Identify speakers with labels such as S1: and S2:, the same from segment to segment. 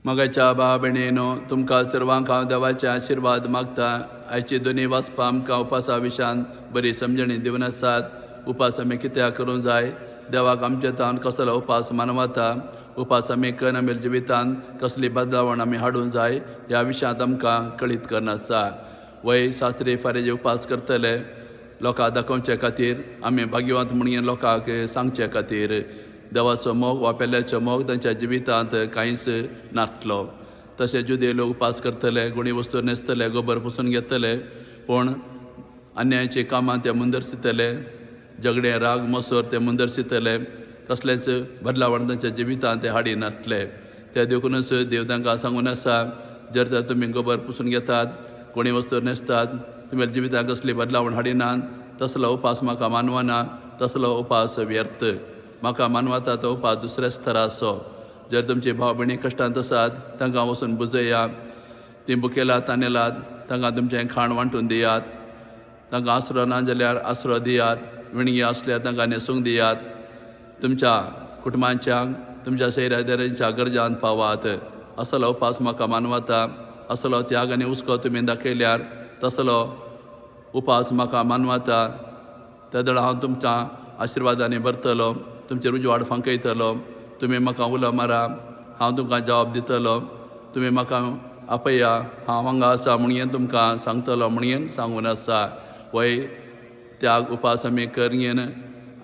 S1: मगाच्या भाव भयणीनो, तुमकां सर्वांक हांव देवाचे आशिर्वाद मागता. आयची दोनी वाचपां आमकां उपासा विशान बरी समजणी दिवन आसात. उपास आमी कित्याक करूं जाय? देवाक आमचे तान कसलो उपास मानवता? उपास आमी करून आमी जिवितान कसली बदलावण आमी हाडूं जाय ह्या विशयांत आमकां कळीत करना आसा. वय शास्त्री फारेजे उपास करतले लोकांक दाखोवचे खातीर, आमी भाग्यवंत म्हणून लोकांक सांगचे खातीर. देवाचो मोग वा पेल्याचो मोग तांच्या जिवितांत कांयच नासलो. तशें जुदे लोक उपास करतले, गुणी वस्तू न्हेसतले, गोबर पुसून घेतले, पूण अन्यायाची कामां ते मुंदरसितले, झगडे राग मोसोर ते मुंदरसितले, कसलेच बदलावण तांच्या जिवितांत ते हाडी नासले. त्या देखूनच देव तांकां सांगून आसा, जर तर तुमी गोबर पुसून घेतात, गुणी वस्तू न्हेसतात, तुमी जिवितांत कसली बदलावण हाडिनात, तसलो उपास म्हाका मानवना. तसलो उपास व्यर्थ. म्हाका मानवता तो उपास दुसऱ्याच तराचो. जर तुमची भाव भयणी कश्टांत आसात, तांकां वचून बुजयात. ती बुकेलात तांदेलात, तांकां तुमचें खाण वांटून दियात. तांकां आसरो ना जाल्यार आसरो दियात. विणगी आसल्यार तांकां न्हेसूंक दियात. तुमच्या कुटुंबांच्यांक, तुमच्या शैरादारांच्या गरजांत पावात. असलो उपास म्हाका मानवता. असलो त्याग आनी हुस्को तुमी दाखयल्यार तसलो उपास म्हाका मानवता. त्या दळ हांव तुमच्या आशिर्वादांनी भरतलो, तुमचेर उजवाड फांकयतलो. तुमी म्हाका उलो मारा, हांव तुमकां जवाब दितलो. तुमी म्हाका आपया, हांव हांगा आसा म्हणून तुमकां सांगतलो म्हणून सांगून आसा. वय त्याग उपास आमी करीन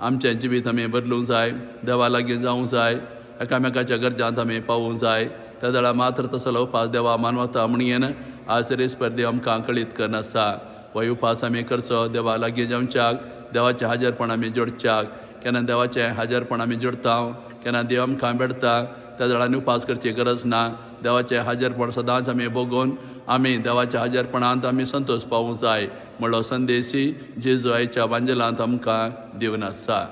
S1: आमचें जिवीत आमी बदलूंक जाय. देवा लागीं जावंक जाय. एकामेकाच्या गरजांत आमी पावूंक जाय. त्या दळा मात्र तसलो उपास देवा मानवता म्हणून आज रेस्पर्दी आमकां कळीत करन आसा. वय उपास आमी करचो देवा लागीं जावच्याक, देवाचें हाजरपण आमी जोडच्याक. केन्ना देवाचें हाजरपण आमी जोडटा, केन्ना देव आमकां भेटता. त्या दळांनी उपास करची गरज ना. देवाचें हाजरपण सदांच आमी भोगून आमी देवाच्या हाजरपणांत आमी संतोश पावूंक जाय म्हणलो संदेश जेजू आयच्या बांजलांत आमकां दिवन आसा.